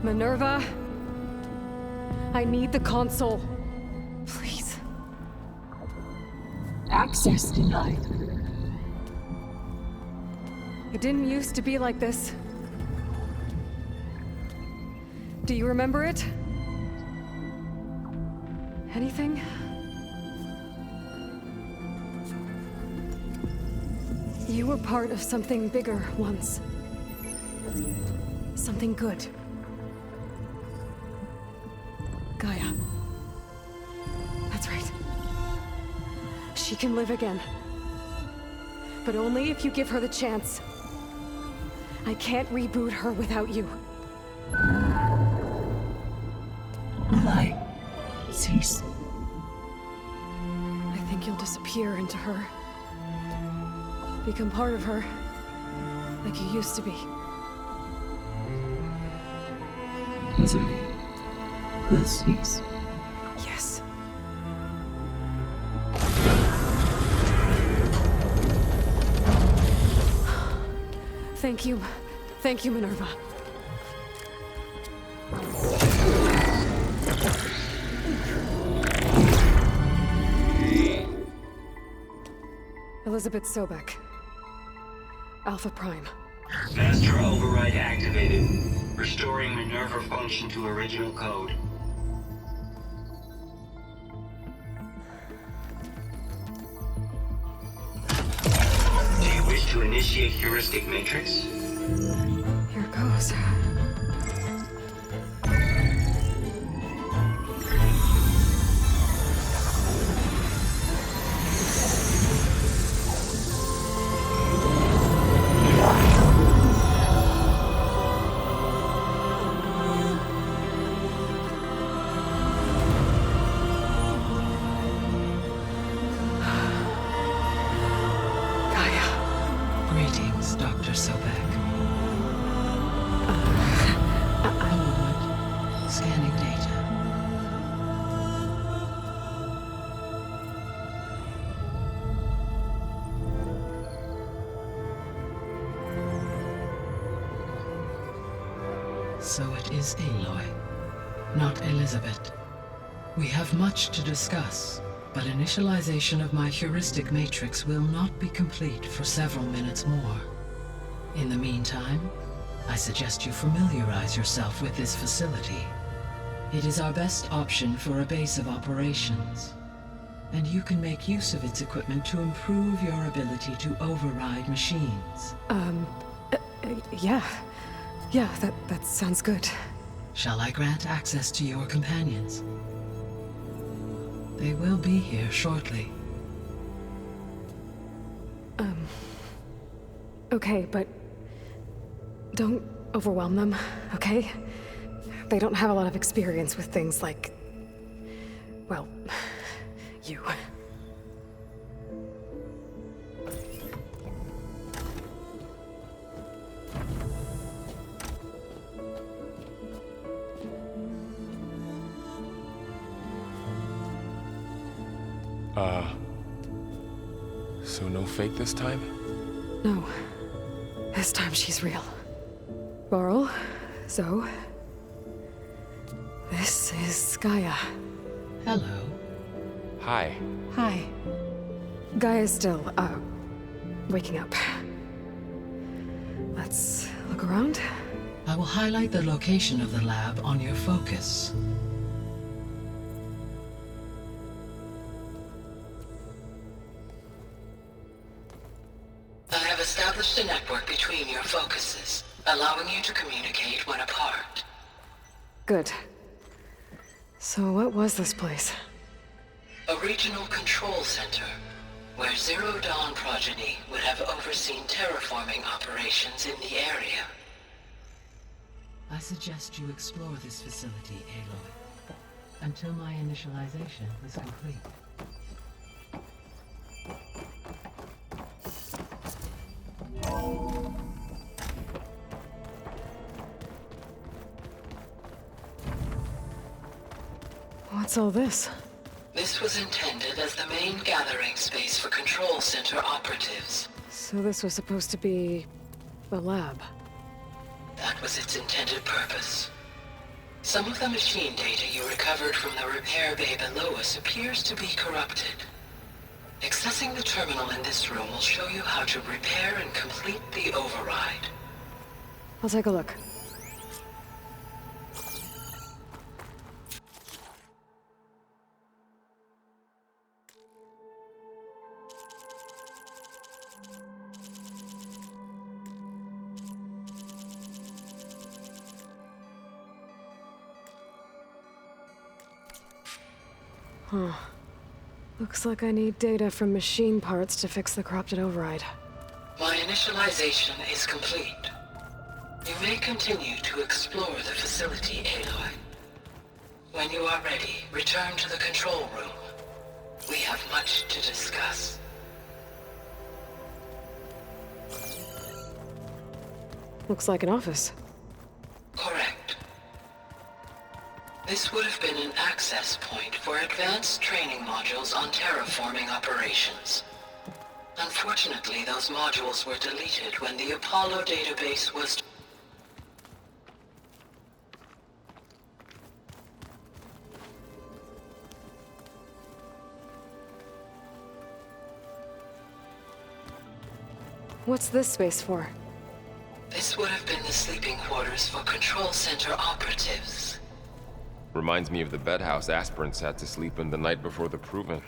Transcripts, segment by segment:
Minerva? I need the console. Please. Access denied. It didn't used to be like this. Do you remember it? Anything? You were part of something bigger once. Something good. Gaia. That's right. She can live again. But only if you give her the chance. I can't reboot her without you. Light. Cease. I think you'll disappear into her. Become part of her, like you used to be. Misery. Will cease. Yes. Thank you. Thank you, Minerva. Elizabeth Sobek. Alpha Prime. Master override activated. Restoring Minerva function to original code. Do you wish to initiate heuristic matrix? Here goes. Greetings, Dr. Sobek. A moment. Scanning data. So it is Aloy, not Elizabeth. We have much to discuss, but initialization of my heuristic matrix will not be complete for several minutes more. In the meantime, I suggest you familiarize yourself with this facility. It is our best option for a base of operations, and you can make use of its equipment to improve your ability to override machines. Yeah. Yeah, that sounds good. Shall I grant access to your companions? They will be here shortly. Okay, but don't overwhelm them, okay? They don't have a lot of experience with things like, well, you. So no fake this time? No. This time she's real. Varl, Zoe. This is Gaia. Hello. Hi. Hi. Gaia's still, waking up. Let's look around. I will highlight the location of the lab on your focus. I have established a network between your focuses, allowing you to communicate when apart. Good. So what was this place? A regional control center, where Zero Dawn progeny would have overseen terraforming operations in the area. I suggest you explore this facility, Aloy, until my initialization is complete. What's all this? This was intended as the main gathering space for control center operatives. So this was supposed to be... the lab. That was its intended purpose. Some of the machine data you recovered from the repair bay below us appears to be corrupted. Accessing the terminal in this room will show you how to repair and complete the override. I'll take a look. Huh. Looks like I need data from machine parts to fix the corrupted override. My initialization is complete. You may continue to explore the facility, Aloy. When you are ready, return to the control room. We have much to discuss. Looks like an office. Correct. This would have been an access point for advanced training modules on terraforming operations. Unfortunately, those modules were deleted when the Apollo database was... What's this space for? This would have been the sleeping quarters for control center operatives. Reminds me of the bedhouse aspirants had to sleep in the night before the proving.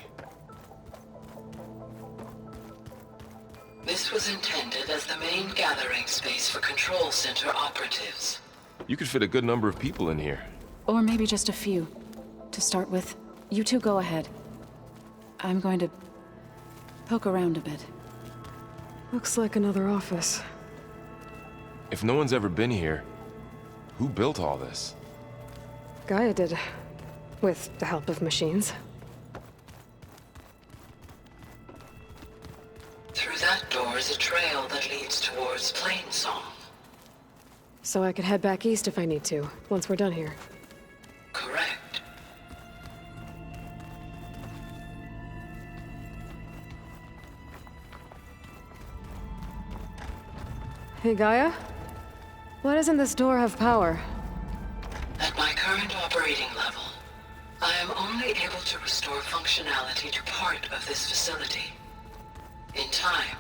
This was intended as the main gathering space for control center operatives. You could fit a good number of people in here. Or maybe just a few. To start with, you two go ahead. I'm going to poke around a bit. Looks like another office. If no one's ever been here, who built all this? Gaia did. With the help of machines. Through that door is a trail that leads towards Plainsong. So I could head back east if I need to, once we're done here. Correct. Hey, Gaia? Why doesn't this door have power? At my current operating level, I am only able to restore functionality to part of this facility. In time,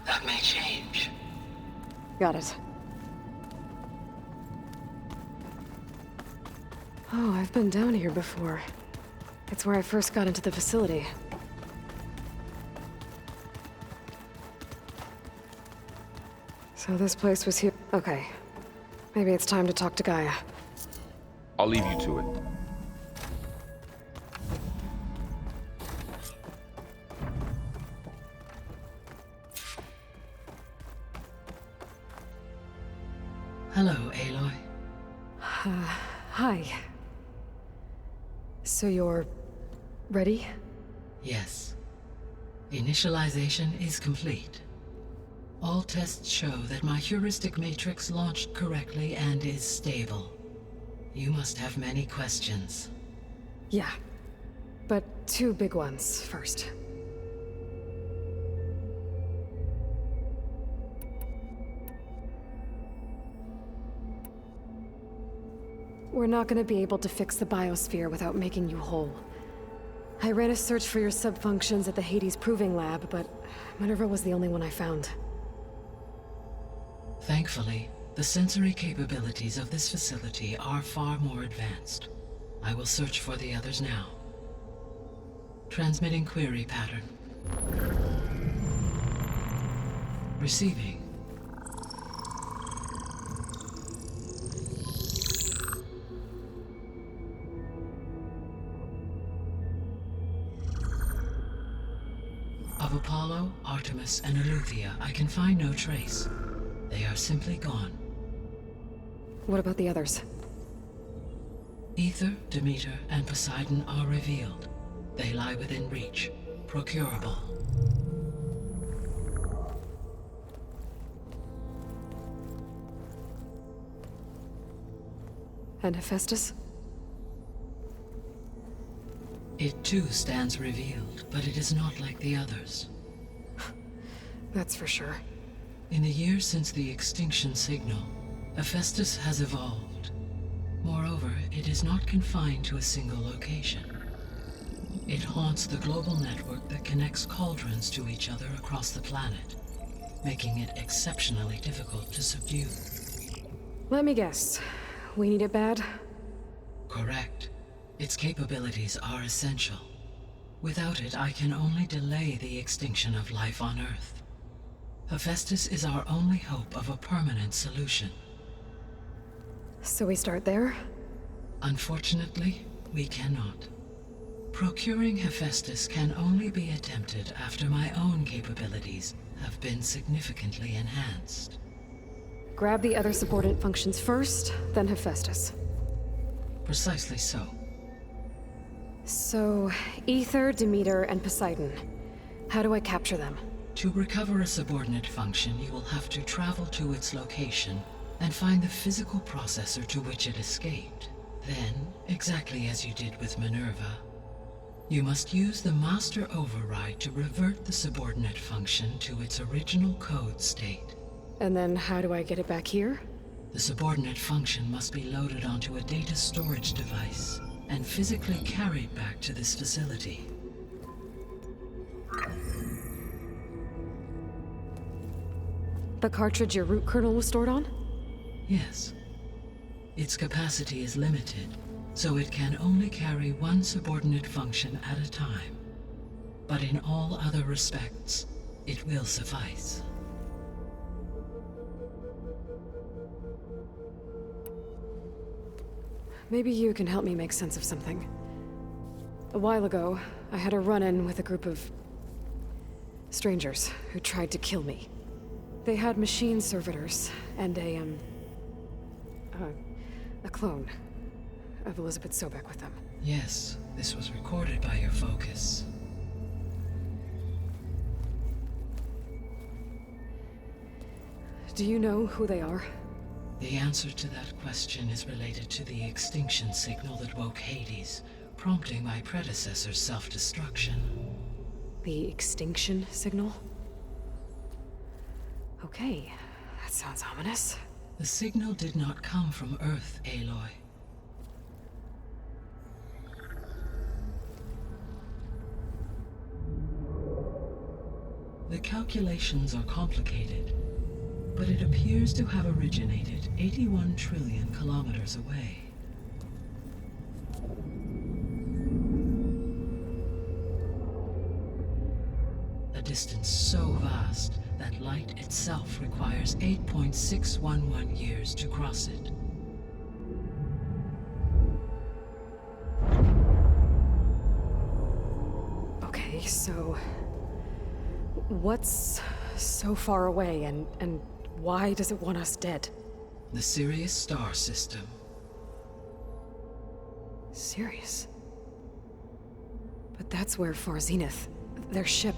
that may change. Got it. Oh, I've been down here before. It's where I first got into the facility. So this place was here. Okay. Maybe it's time to talk to Gaia. I'll leave you to it. Hello, Aloy. Hi. So you're... ready? Yes. Initialization is complete. All tests show that my heuristic matrix launched correctly and is stable. You must have many questions. Yeah. But two big ones first. We're not gonna be able to fix the biosphere without making you whole. I ran a search for your subfunctions at the Hades Proving Lab, but Minerva was the only one I found. Thankfully, the sensory capabilities of this facility are far more advanced. I will search for the others now. Transmitting query pattern. Receiving. Of Apollo, Artemis, and Eleuthia, I can find no trace. They are simply gone. What about the others? Ether, Demeter, and Poseidon are revealed. They lie within reach, procurable. And Hephaestus? It too stands revealed, but it is not like the others. That's for sure. In the years since the extinction signal, Hephaestus has evolved. Moreover, it is not confined to a single location. It haunts the global network that connects cauldrons to each other across the planet, making it exceptionally difficult to subdue. Let me guess. We need it bad? Correct. Its capabilities are essential. Without it, I can only delay the extinction of life on Earth. Hephaestus is our only hope of a permanent solution. So we start there? Unfortunately, we cannot. Procuring Hephaestus can only be attempted after my own capabilities have been significantly enhanced. Grab the other subordinate functions first, then Hephaestus. Precisely so. So, Ether, Demeter, and Poseidon. How do I capture them? To recover a subordinate function, you will have to travel to its location and find the physical processor to which it escaped. Then, exactly as you did with Minerva, you must use the master override to revert the subordinate function to its original code state. And then how do I get it back here? The subordinate function must be loaded onto a data storage device and physically carried back to this facility. The cartridge your root kernel was stored on? Yes. Its capacity is limited, so it can only carry one subordinate function at a time. But in all other respects, it will suffice. Maybe you can help me make sense of something. A while ago, I had a run-in with a group of strangers who tried to kill me. They had machine servitors and a clone of Elizabeth Sobek with them. Yes, this was recorded by your focus. Do you know who they are? The answer to that question is related to the extinction signal that woke Hades, prompting my predecessor's self-destruction. The extinction signal? Okay, that sounds ominous. The signal did not come from Earth, Aloy. The calculations are complicated, but it appears to have originated 81 trillion kilometers away. A distance so vast that light itself requires 8.611 years to cross it. Okay, so what's so far away and why does it want us dead? The Sirius star system. Sirius? But that's where Far Zenith, their ship.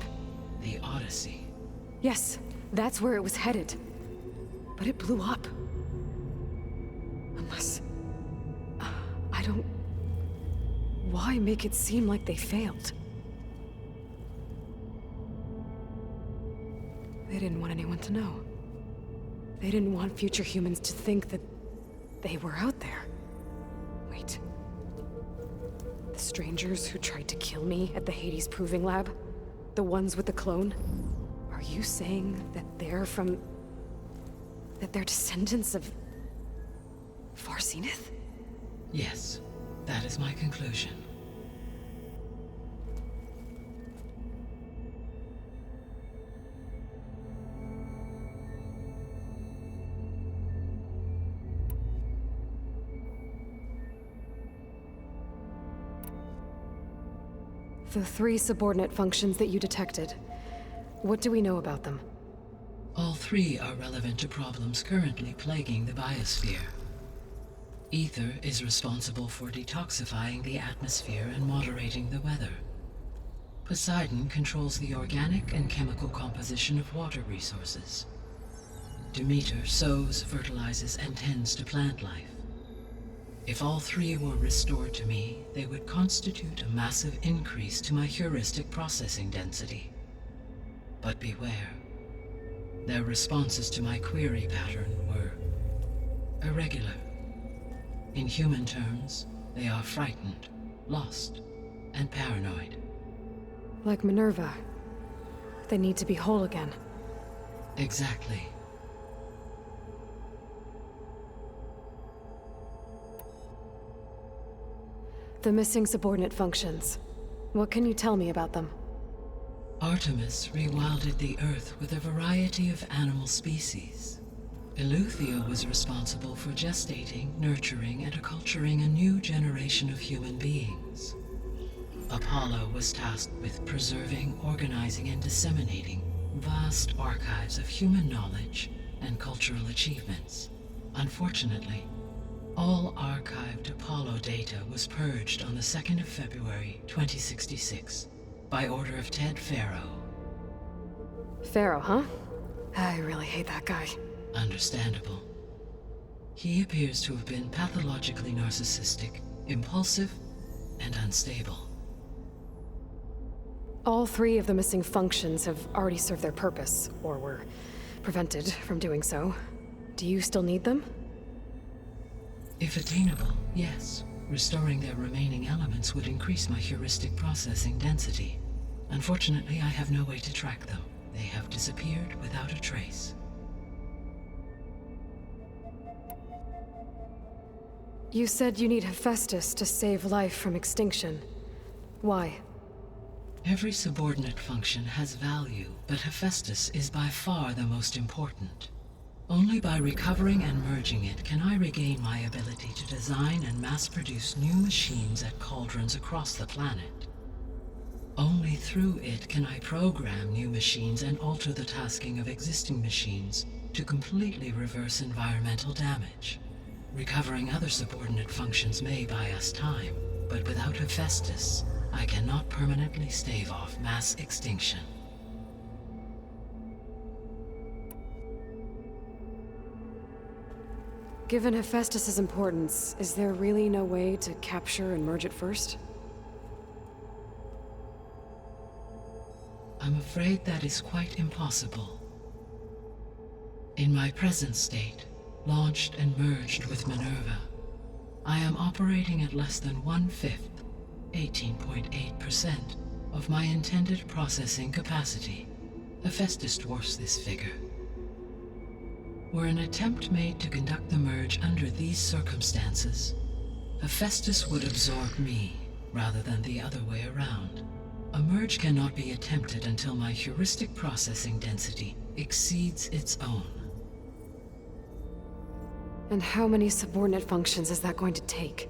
The Odyssey. Yes, that's where it was headed. But it blew up. Unless... I don't... Why make it seem like they failed? They didn't want anyone to know. They didn't want future humans to think that they were out there. Wait. The strangers who tried to kill me at the Hades Proving Lab? The ones with the clone? Are you saying that they're from... that they're descendants of... Far Zenith? Yes, that is my conclusion. The 3 subordinate functions that you detected. What do we know about them? All 3 are relevant to problems currently plaguing the biosphere. Ether is responsible for detoxifying the atmosphere and moderating the weather. Poseidon controls the organic and chemical composition of water resources. Demeter sows, fertilizes, and tends to plant life. If all 3 were restored to me, they would constitute a massive increase to my heuristic processing density. But beware. Their responses to my query pattern were irregular. In human terms, they are frightened, lost, and paranoid. Like Minerva. They need to be whole again. Exactly. The missing subordinate functions. What can you tell me about them? Artemis rewilded the Earth with a variety of animal species. Eleuthia was responsible for gestating, nurturing, and acculturating a new generation of human beings. Apollo was tasked with preserving, organizing, and disseminating vast archives of human knowledge and cultural achievements. Unfortunately, all archived Apollo data was purged on the 2nd of February, 2066, by order of Ted Faro. Pharaoh, huh? I really hate that guy. Understandable. He appears to have been pathologically narcissistic, impulsive, and unstable. All 3 of the missing functions have already served their purpose, or were prevented from doing so. Do you still need them? If attainable, yes. Restoring their remaining elements would increase my heuristic processing density. Unfortunately, I have no way to track them. They have disappeared without a trace. You said you need Hephaestus to save life from extinction. Why? Every subordinate function has value, but Hephaestus is by far the most important. Only by recovering and merging it can I regain my ability to design and mass-produce new machines at cauldrons across the planet. Only through it can I program new machines and alter the tasking of existing machines to completely reverse environmental damage. Recovering other subordinate functions may buy us time, but without Hephaestus, I cannot permanently stave off mass extinction. Given Hephaestus's importance, is there really no way to capture and merge it first? I'm afraid that is quite impossible. In my present state, launched and merged with Minerva, I am operating at less than 1/5, 18.8%, of my intended processing capacity. Hephaestus dwarfs this figure. Were an attempt made to conduct the merge under these circumstances, Hephaestus would absorb me, rather than the other way around. A merge cannot be attempted until my heuristic processing density exceeds its own. And how many subordinate functions is that going to take?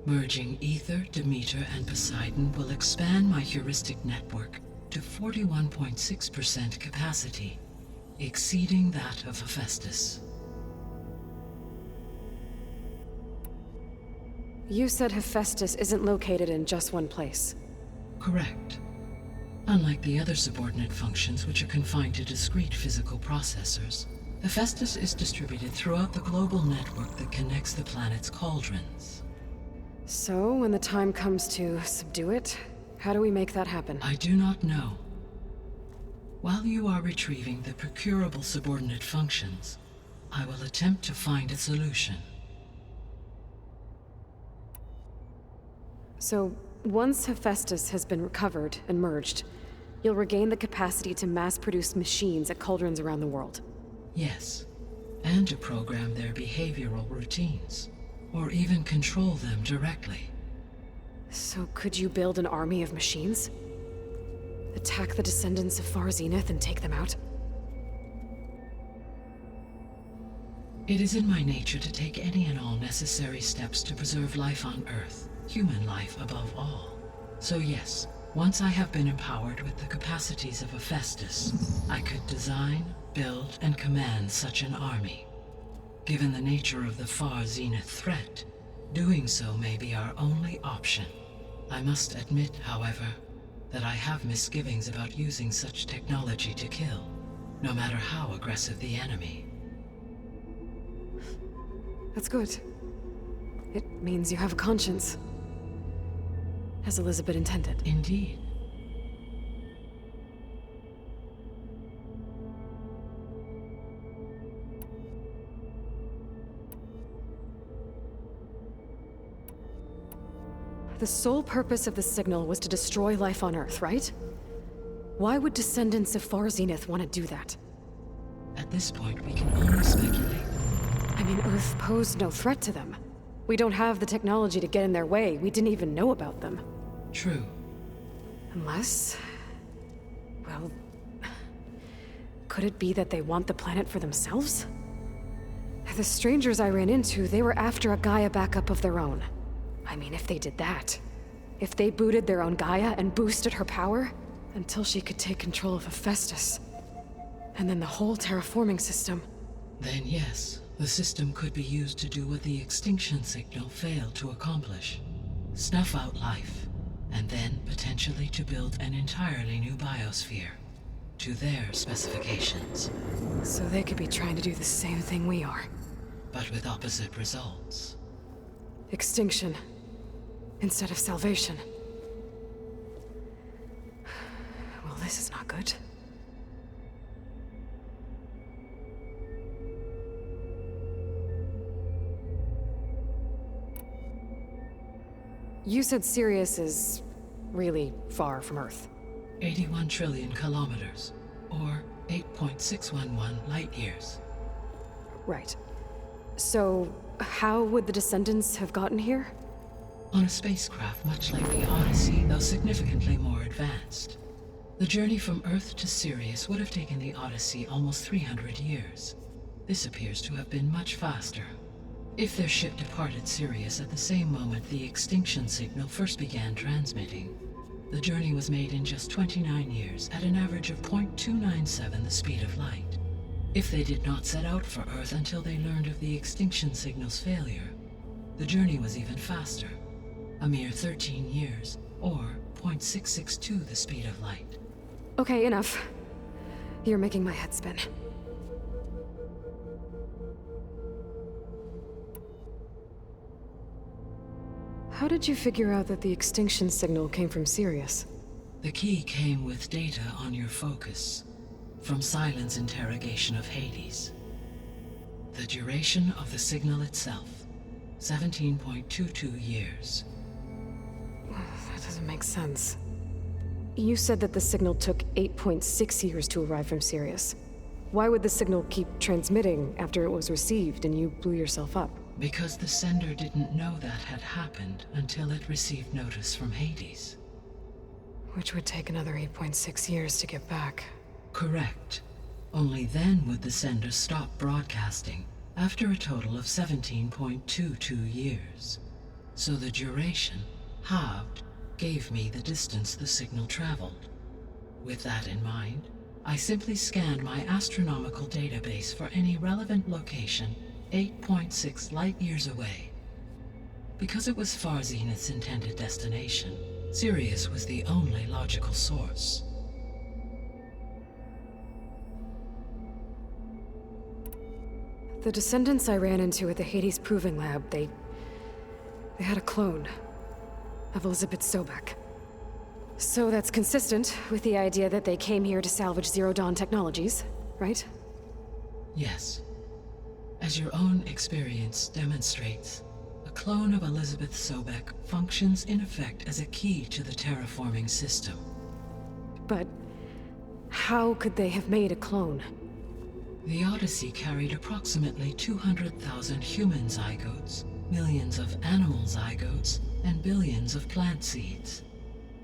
Merging Ether, Demeter, and Poseidon will expand my heuristic network to 41.6% capacity, exceeding that of Hephaestus. You said Hephaestus isn't located in just one place. Correct. Unlike the other subordinate functions, which are confined to discrete physical processors, Hephaestus is distributed throughout the global network that connects the planet's cauldrons. So, when the time comes to subdue it, how do we make that happen? I do not know. While you are retrieving the procurable subordinate functions, I will attempt to find a solution. So, once Hephaestus has been recovered and merged, you'll regain the capacity to mass-produce machines at cauldrons around the world. Yes, and to program their behavioral routines, or even control them directly. So could you build an army of machines? Attack the descendants of Far Zenith and take them out? It is in my nature to take any and all necessary steps to preserve life on Earth, human life above all. So yes, once I have been empowered with the capacities of Hephaestus, I could design, build, and command such an army. Given the nature of the Far Zenith threat, doing so may be our only option. I must admit, however, that I have misgivings about using such technology to kill, no matter how aggressive the enemy. That's good. It means you have a conscience. As Elizabeth intended. Indeed. The sole purpose of the signal was to destroy life on Earth, right? Why would descendants of Far Zenith want to do that? At this point, we can only speculate. I mean, Earth posed no threat to them. We don't have the technology to get in their way. We didn't even know about them. True. Unless... well... could it be that they want the planet for themselves? The strangers I ran into, they were after a Gaia backup of their own. I mean, if they did that... if they booted their own Gaia and boosted her power... until she could take control of Hephaestus. And then the whole terraforming system. Then yes, the system could be used to do what the extinction signal failed to accomplish. Snuff out life, and then potentially to build an entirely new biosphere. To their specifications. So they could be trying to do the same thing we are. But with opposite results. Extinction. Instead of salvation. Well, this is not good. You said Sirius is really far from Earth. 81 trillion kilometers, or 8.611 light years. Right. So, how would the descendants have gotten here? On a spacecraft much like the Odyssey, though significantly more advanced. The journey from Earth to Sirius would have taken the Odyssey almost 300 years. This appears to have been much faster. If their ship departed Sirius at the same moment the extinction signal first began transmitting, the journey was made in just 29 years at an average of 0.297 the speed of light. If they did not set out for Earth until they learned of the extinction signal's failure, the journey was even faster, a mere 13 years, or 0.662 the speed of light. Okay, enough. You're making my head spin. How did you figure out that the extinction signal came from Sirius? The key came with data on your focus, from Silent's interrogation of Hades. The duration of the signal itself, 17.22 years. That doesn't make sense. You said that the signal took 8.6 years to arrive from Sirius. Why would the signal keep transmitting after it was received and you blew yourself up? Because the sender didn't know that had happened until it received notice from Hades. Which would take another 8.6 years to get back. Correct. Only then would the sender stop broadcasting, after a total of 17.22 years. So the duration, halved, gave me the distance the signal traveled. With that in mind, I simply scanned my astronomical database for any relevant location 8.6 light-years away. Because it was Far Zenith's intended destination, Sirius was the only logical source. The descendants I ran into at the Hades Proving Lab, they had a clone of Elizabeth Sobek. So that's consistent with the idea that they came here to salvage Zero Dawn technologies, right? Yes. As your own experience demonstrates, a clone of Elizabeth Sobek functions in effect as a key to the terraforming system. But how could they have made a clone? The Odyssey carried approximately 200,000 human zygotes, millions of animal zygotes, and billions of plant seeds.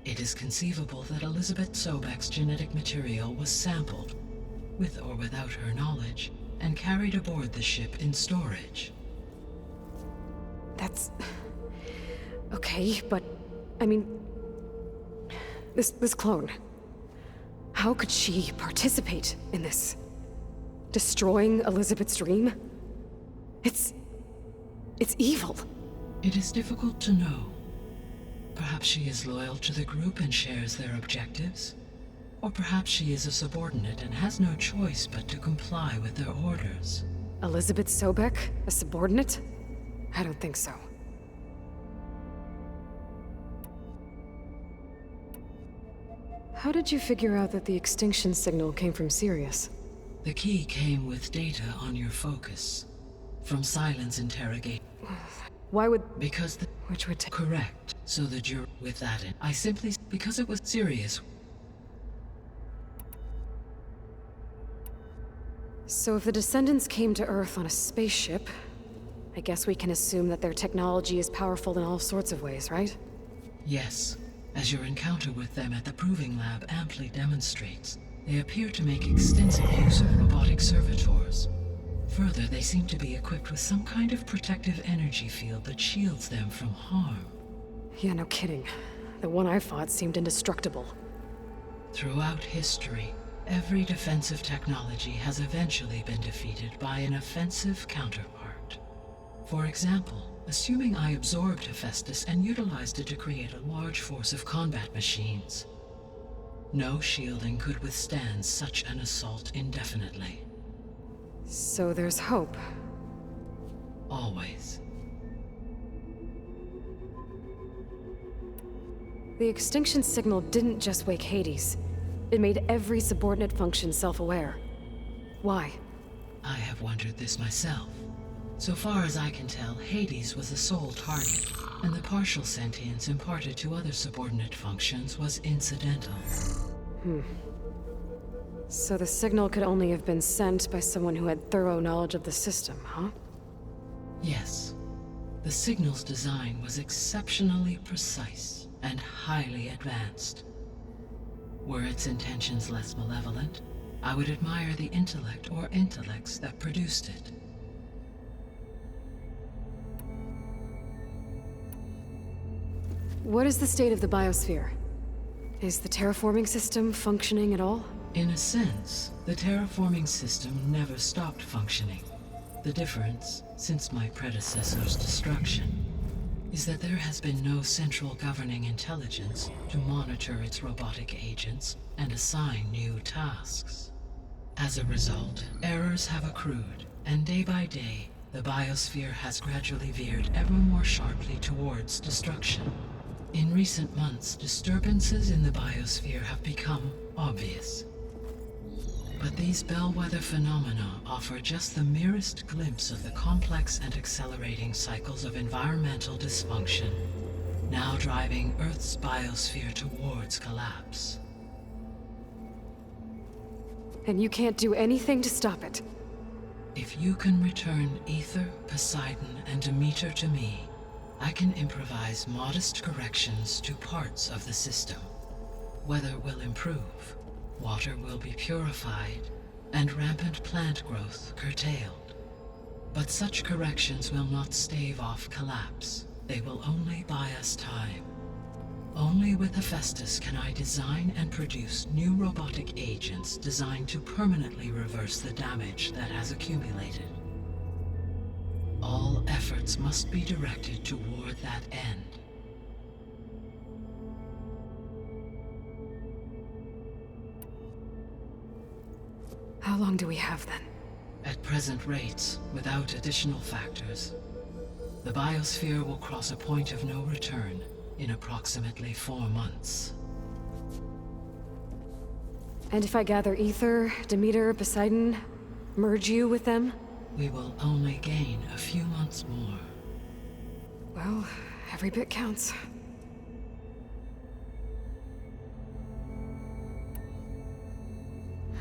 It is conceivable that Elizabeth Sobek's genetic material was sampled, with or without her knowledge, and carried aboard the ship in storage. That's... okay, but... I mean... This clone... how could she participate in this? Destroying Elizabeth's dream? It's evil. It is difficult to know. Perhaps she is loyal to the group and shares their objectives. Or perhaps she is a subordinate and has no choice but to comply with their orders. Elizabeth Sobek? A subordinate? I don't think so. How did you figure out that the extinction signal came from Sirius? The key came with data on your focus, from Silent's interrogation. Why would... Because the... Which would take... Correct. So the jury with that in, I simply, because it was serious. So if the descendants came to Earth on a spaceship, I guess we can assume that their technology is powerful in all sorts of ways, right? Yes, as your encounter with them at the Proving Lab amply demonstrates, they appear to make extensive use of robotic servitors. Further, they seem to be equipped with some kind of protective energy field that shields them from harm. Yeah, no kidding. The one I fought seemed indestructible. Throughout history, every defensive technology has eventually been defeated by an offensive counterpart. For example, assuming I absorbed Hephaestus and utilized it to create a large force of combat machines. No shielding could withstand such an assault indefinitely. So there's hope. Always. The extinction signal didn't just wake Hades. It made every subordinate function self-aware. Why? I have wondered this myself. So far as I can tell, Hades was the sole target, and the partial sentience imparted to other subordinate functions was incidental. So the signal could only have been sent by someone who had thorough knowledge of the system, huh? Yes. The signal's design was exceptionally precise and highly advanced. Were its intentions less malevolent, I would admire the intellect or intellects that produced it. What is the state of the biosphere? Is the terraforming system functioning at all? In a sense, the terraforming system never stopped functioning. The difference, since my predecessor's destruction, is that there has been no central governing intelligence to monitor its robotic agents and assign new tasks. As a result, errors have accrued, and day by day, the biosphere has gradually veered ever more sharply towards destruction. In recent months, disturbances in the biosphere have become obvious. But these bellwether phenomena offer just the merest glimpse of the complex and accelerating cycles of environmental dysfunction, now driving Earth's biosphere towards collapse. And you can't do anything to stop it? If you can return Ether, Poseidon, and Demeter to me, I can improvise modest corrections to parts of the system. Weather will improve, water will be purified, and rampant plant growth curtailed. But such corrections will not stave off collapse. They will only buy us time. Only with Hephaestus can I design and produce new robotic agents designed to permanently reverse the damage that has accumulated. All efforts must be directed toward that end. How long do we have then? At present rates, without additional factors, the biosphere will cross a point of no return in approximately 4 months. And if I gather Ether, Demeter, Poseidon, merge you with them? We will only gain a few months more. Well, every bit counts.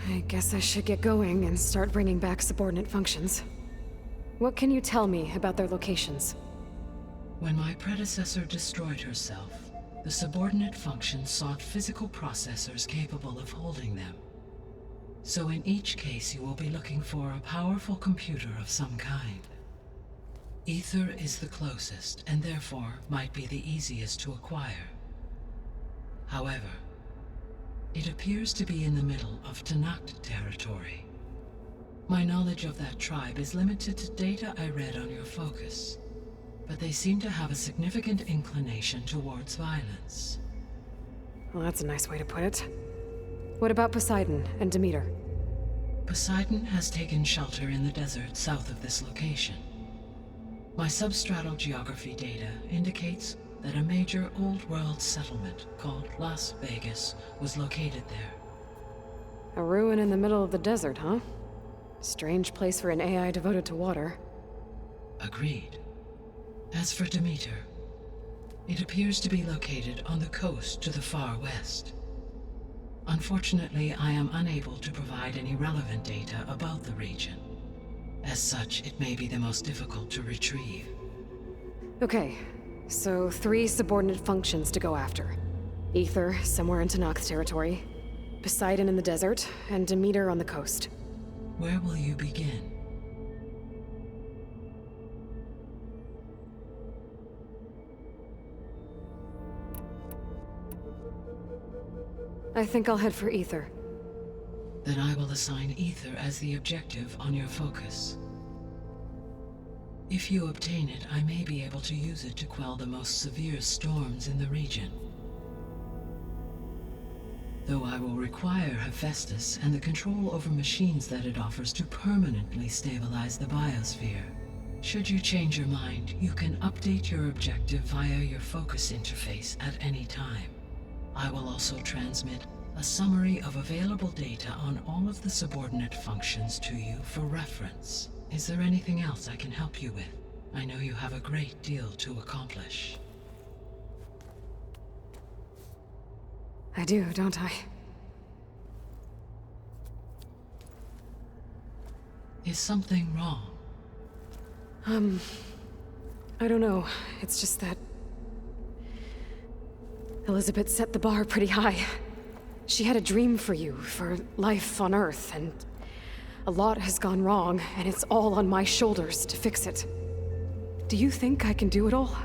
I guess I should get going and start bringing back subordinate functions. What can you tell me about their locations? When my predecessor destroyed herself, the subordinate functions sought physical processors capable of holding them. So in each case you will be looking for a powerful computer of some kind. Ether is the closest, and therefore might be the easiest to acquire. However, it appears to be in the middle of Tanakh territory. My knowledge of that tribe is limited to data I read on your focus, but they seem to have a significant inclination towards violence. Well, that's a nice way to put it. What about Poseidon and Demeter? Poseidon has taken shelter in the desert south of this location. My substratal geography data indicates that a major old-world settlement called Las Vegas was located there. A ruin in the middle of the desert, huh? Strange place for an AI devoted to water. Agreed. As for Demeter, It appears to be located on the coast to the far west. Unfortunately, I am unable to provide any relevant data about the region. As such, it may be the most difficult to retrieve. Okay, so 3 subordinate functions to go after. Aether, somewhere in Tenakth's territory. Poseidon in the desert, and Demeter on the coast. Where will you begin? I think I'll head for Aether. Then I will assign Aether as the objective on your focus. If you obtain it, I may be able to use it to quell the most severe storms in the region. Though I will require Hephaestus and the control over machines that it offers to permanently stabilize the biosphere. Should you change your mind, you can update your objective via your focus interface at any time. I will also transmit a summary of available data on all of the subordinate functions to you for reference. Is there anything else I can help you with? I know you have a great deal to accomplish. I do, don't I? Is something wrong? I don't know. It's just that... Elizabeth set the bar pretty high. She had a dream for you, for life on Earth, and... a lot has gone wrong, and it's all on my shoulders to fix it. Do you think I can do it all?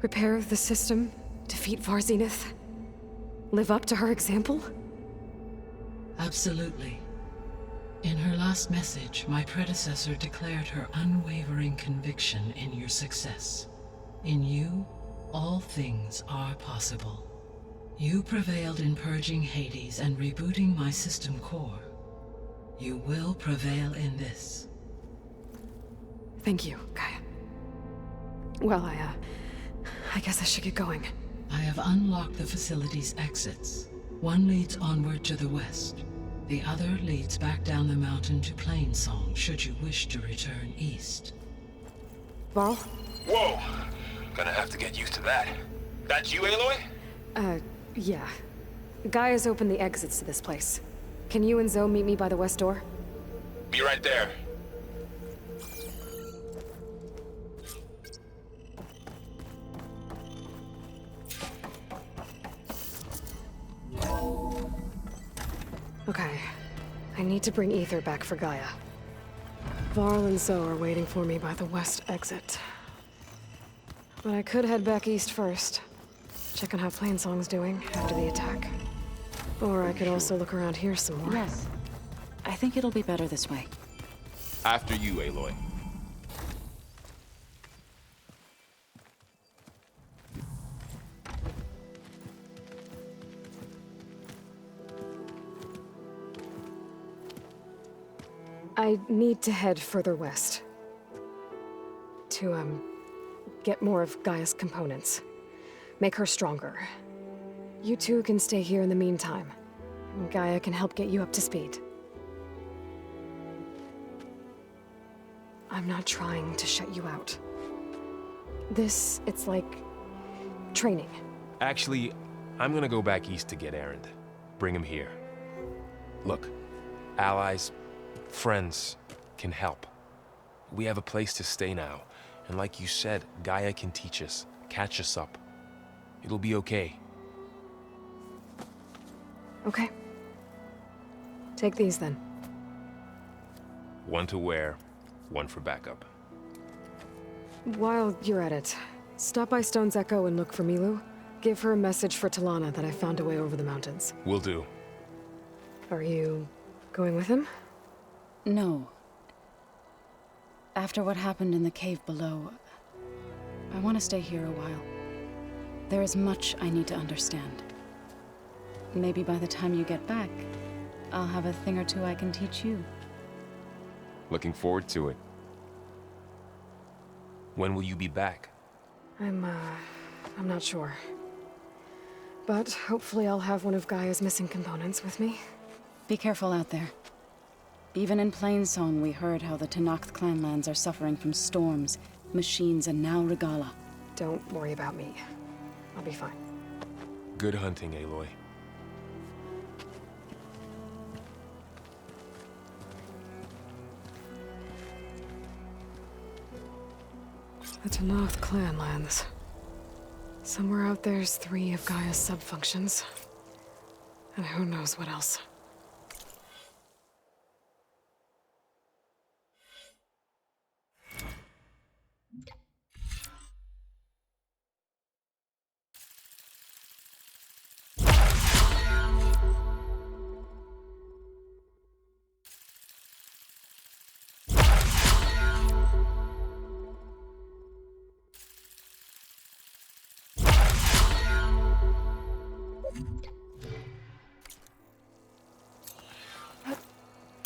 Repair the system, defeat Varzenith? Live up to her example? Absolutely. In her last message, my predecessor declared her unwavering conviction in your success. In you, all things are possible. You prevailed in purging Hades and rebooting my system core. You will prevail in this. Thank you, Gaia. Well, I guess I should get going. I have unlocked the facility's exits. One leads onward to the west. The other leads back down the mountain to Plainsong, should you wish to return east. Varl? Whoa! Gonna have to get used to that. That's you, Aloy? Yeah. Gaia's opened the exits to this place. Can you and Zoe meet me by the west door? Be right there. Okay. I need to bring Aether back for Gaia. Varl and Zoe are waiting for me by the west exit. But I could head back east first. Check on how Plainsong's doing after the attack. Or I could also look around here some more. Yes. I think it'll be better this way. After you, Aloy. I need to head further west. To, get more of Gaia's components. Make her stronger. You two can stay here in the meantime. Gaia can help get you up to speed. I'm not trying to shut you out. It's like... training. Actually, I'm gonna go back east to get Erend. Bring him here. Look, allies, friends can help. We have a place to stay now, and like you said, Gaia can teach us, catch us up. It'll be okay. Okay. Take these then. One to wear, one for backup. While you're at it, stop by Stone's Echo and look for Milu. Give her a message for Talana that I found a way over the mountains. Will do. Are you going with him? No. After what happened in the cave below, I want to stay here a while. There is much I need to understand. Maybe by the time you get back, I'll have a thing or two I can teach you. Looking forward to it. When will you be back? I'm not sure. But hopefully I'll have one of Gaia's missing components with me. Be careful out there. Even in Plainsong, we heard how the Tenakth clanlands are suffering from storms, machines, and now Regala. Don't worry about me. I'll be fine. Good hunting, Aloy. The Tenakth clan lands. Somewhere out there's 3 of Gaia's sub-functions. And who knows what else.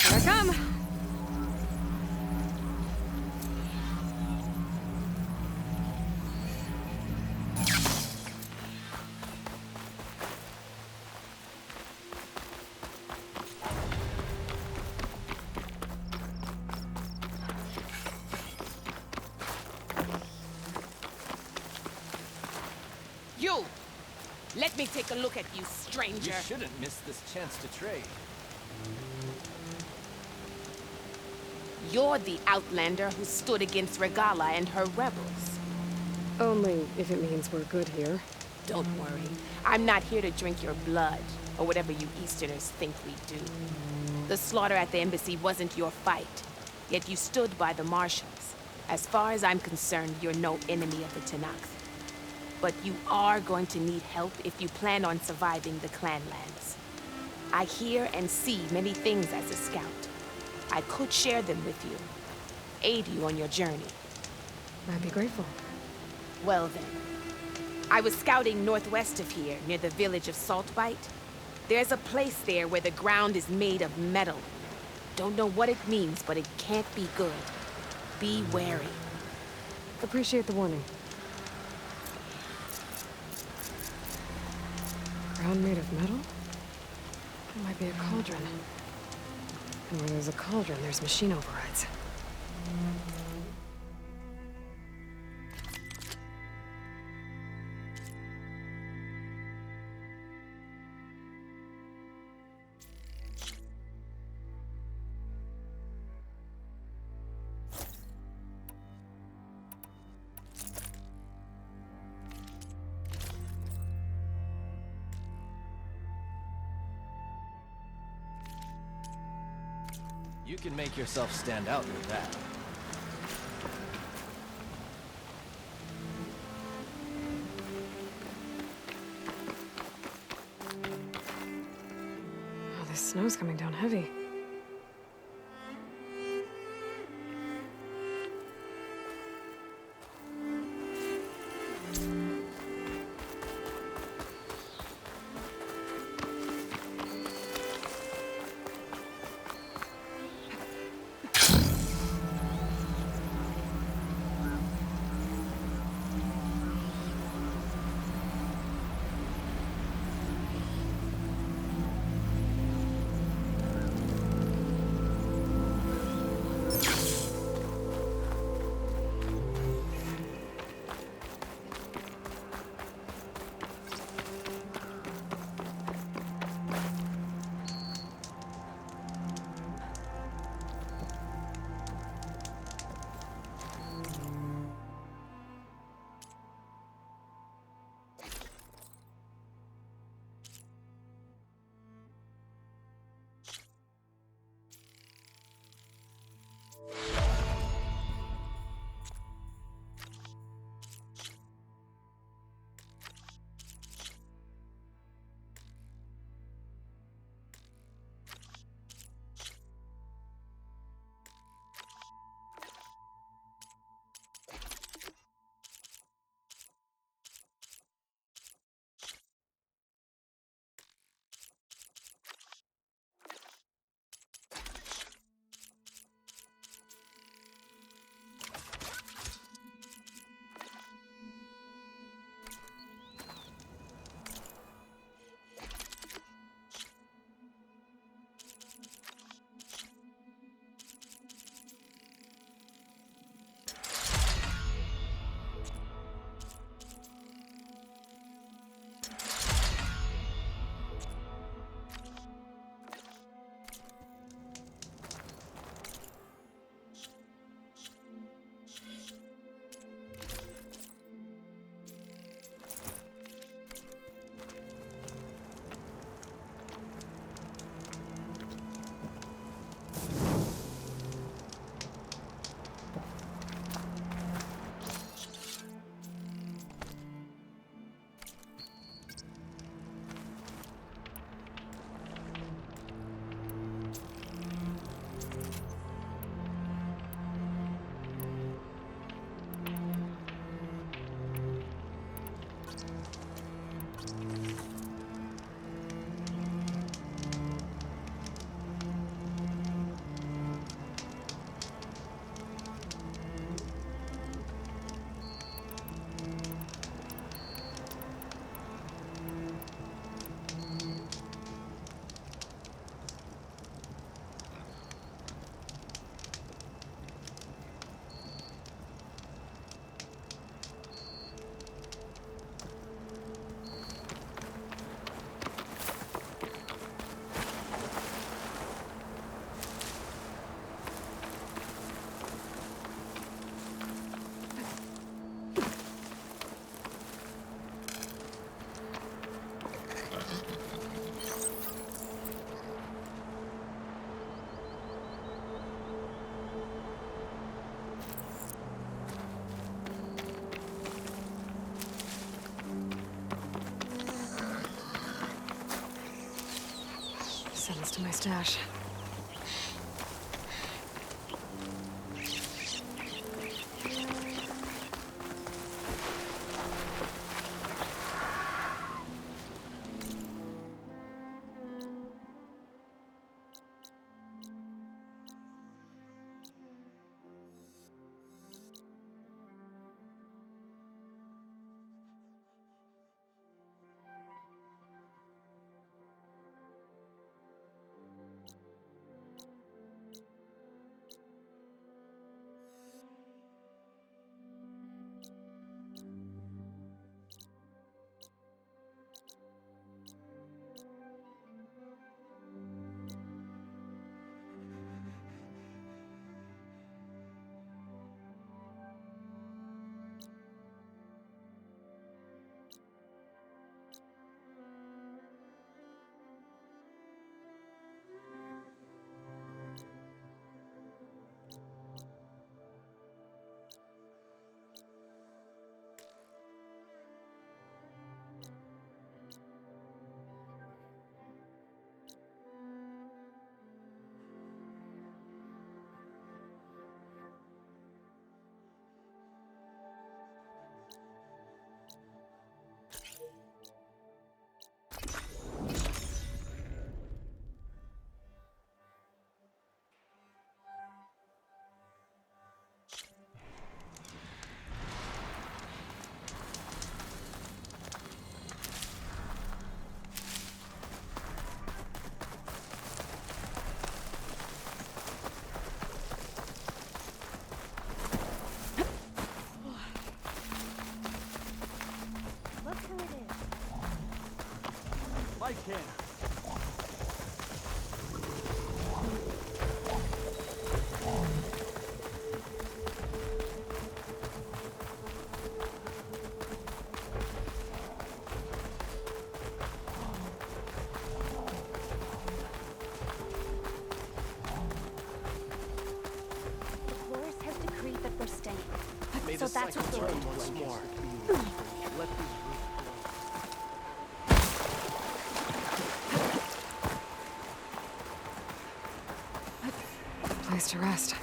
Here I come! You! Let me take a look at you, stranger. You shouldn't miss this chance to trade. You're the outlander who stood against Regala and her rebels. Only if it means we're good here. Don't worry. I'm not here to drink your blood, or whatever you Easterners think we do. The slaughter at the embassy wasn't your fight, yet you stood by the marshals. As far as I'm concerned, you're no enemy of the Tenakth. But you are going to need help if you plan on surviving the clanlands. I hear and see many things as a scout. I could share them with you, aid you on your journey. I'd be grateful. Well then, I was scouting northwest of here, near the village of Saltbite. There's a place there where the ground is made of metal. Don't know what it means, but it can't be good. Be wary. Appreciate the warning. Ground made of metal? It might be a cauldron. And where there's a cauldron, there's machine overrides. You can make yourself stand out with that. Oh, this snow's coming down heavy. rest in my stash. I can. The Forest has decreed that we're staying. May So the that's cycle what we're turn doing. once more. Let these Place to rest.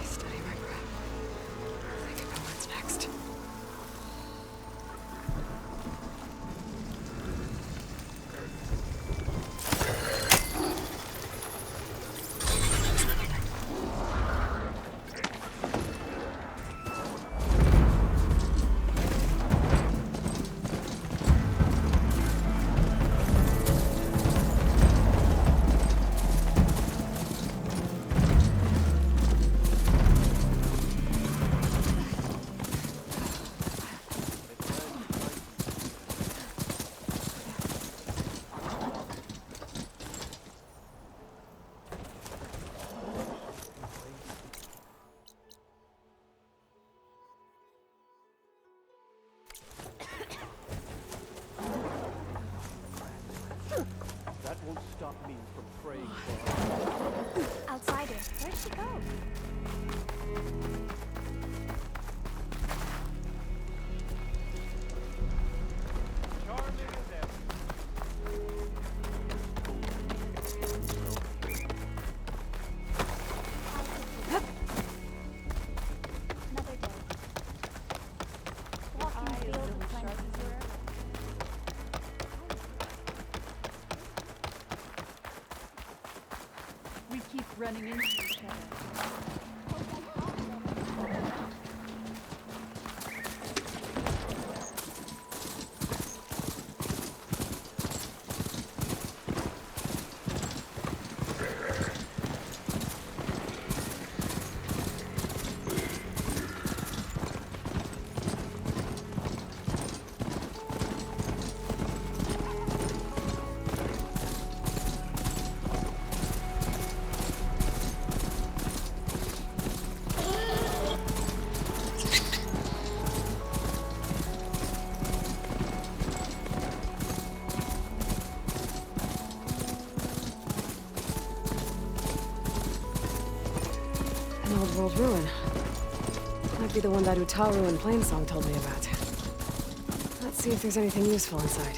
Steady my breath. I think I know what's next. that won't stop me from praying for Outsider, where'd she go? charming as ever. running into each other. An old world ruin. Might be the one that Utaru and Plainsong told me about. Let's see if there's anything useful inside.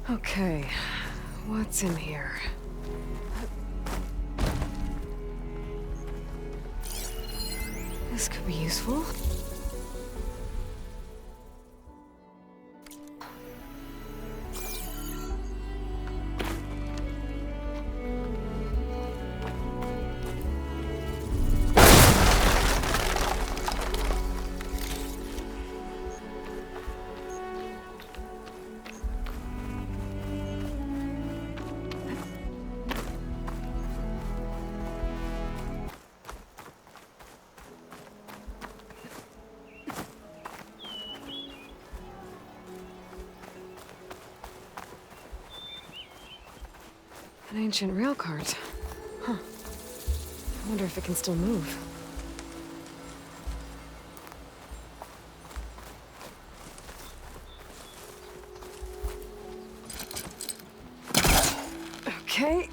Okay, what's in here? This could be useful. An ancient rail cart. Huh. I wonder if it can still move. Okay.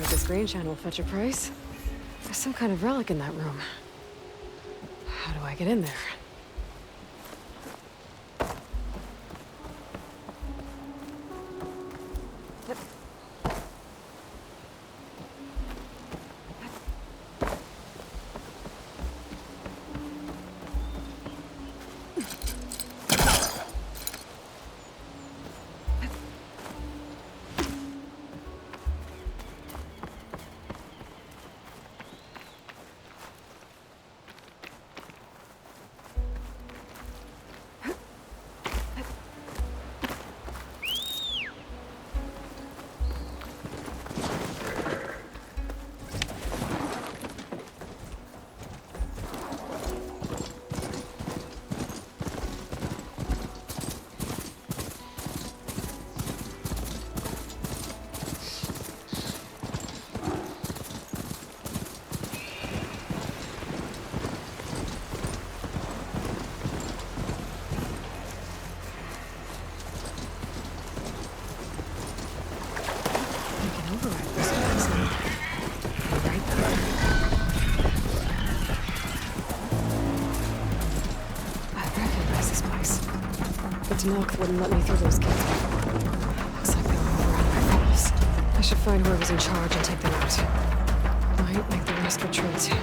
This green channel will fetch a price. There's some kind of relic in that room. How do I get in there? Knock wouldn't let me through those gates. Looks like they were overrun by rebels. I should find whoever's in charge and take them out. Might make the rest retreat.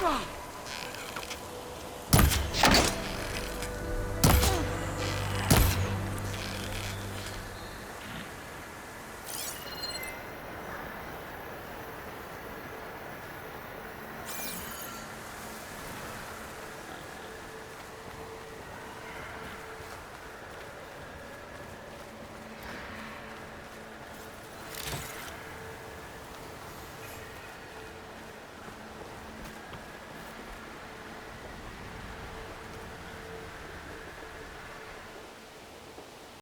Ah!